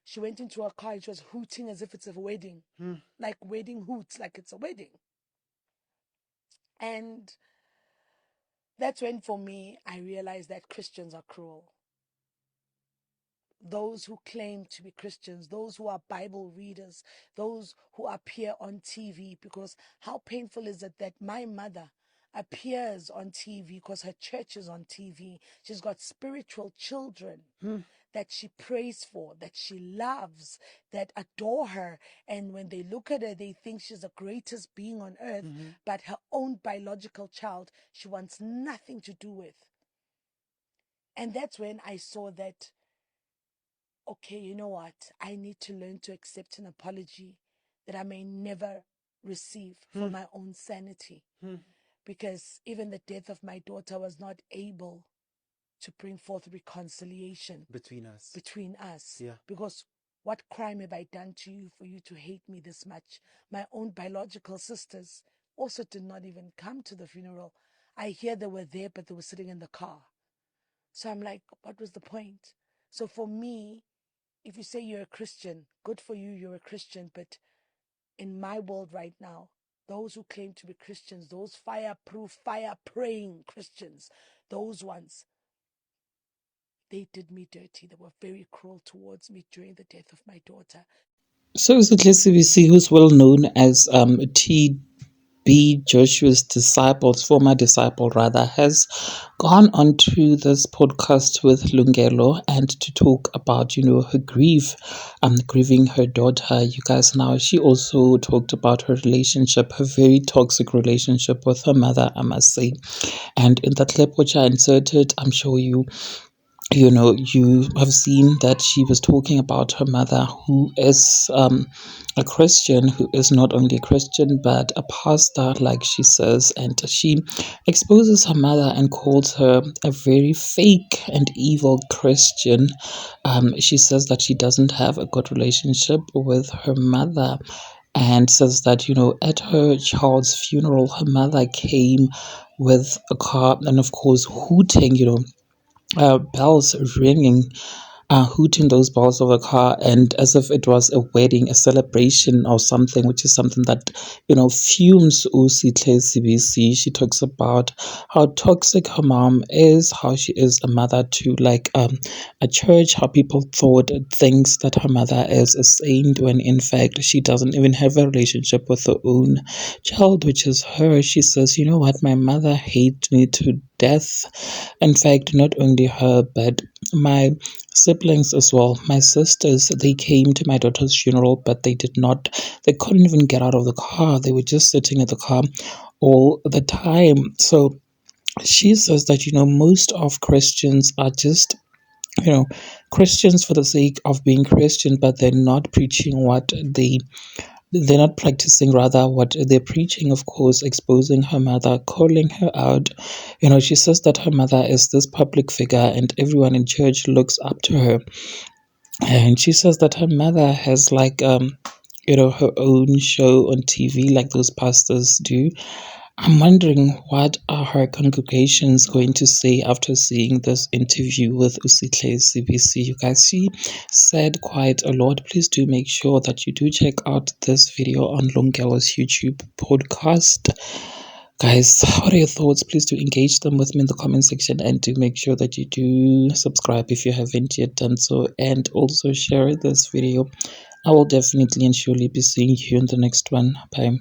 She went into her car and she was hooting as if it's a wedding, like wedding hoots, like it's a wedding. And that's when, for me, I realized that Christians are cruel. Those who claim to be Christians, those who are Bible readers, those who appear on TV, because how painful is it that my mother appears on TV because her church is on TV. She's got spiritual children that she prays for, that she loves, that adore her. And when they look at her, they think she's the greatest being on earth. But her own biological child, she wants nothing to do with. And that's when I saw that, okay, you know what? I need to learn to accept an apology that I may never receive for my own sanity. Because even the death of my daughter was not able to bring forth reconciliation between us. Yeah. Because what crime have I done to you for you to hate me this much? My own biological sisters also did not even come to the funeral. I hear they were there, but they were sitting in the car. So I'm like, what was the point? So for me, if you say you're a Christian, good for you, you're a Christian. But in my world right now, those who claim to be Christians, those fireproof, fire-praying Christians, those ones, they did me dirty. They were very cruel towards me during the death of my daughter. So Sihle Sibisi, who's well known as T.B. Joshua's former disciple rather, has gone on to this podcast with Lungelo and to talk about, her grief, grieving her daughter. You guys know, she also talked about her relationship, her very toxic relationship with her mother, I must say. And in the clip which I inserted, I'm sure you have seen that she was talking about her mother, who is a Christian, who is not only a Christian but a pastor, like she says, and she exposes her mother and calls her a very fake and evil Christian. She says that she doesn't have a good relationship with her mother, and says that, at her child's funeral, her mother came with a car and, of course, hooting, bells ringing, hooting those bells of a car, and as if it was a wedding, a celebration or something, which is something that, fumes Sihle Sibisi. She talks about how toxic her mom is, how she is a mother to a church, how people thought thinks that her mother is a saint when in fact she doesn't even have a relationship with her own child, which is her. She says, you know what, my mother hates me to death. In fact, not only her, but my siblings as well, my sisters, they came to my daughter's funeral, but they couldn't even get out of the car. They were just sitting in the car all the time. So she says that, most of Christians are just, Christians for the sake of being Christian, but they're not preaching they're not practicing rather what they're preaching, of course, exposing her mother, calling her out. She says that her mother is this public figure and everyone in church looks up to her. And she says that her mother has her own show on TV like those pastors do. I'm wondering what are her congregations going to say after seeing this interview with Sihle Sibisi. You guys, she said quite a lot. Please do make sure that you do check out this video on Lungelo's YouTube podcast. Guys, what are your thoughts? Please do engage them with me in the comment section, and do make sure that you do subscribe if you haven't yet done so, and also share this video. I will definitely and surely be seeing you in the next one. Bye.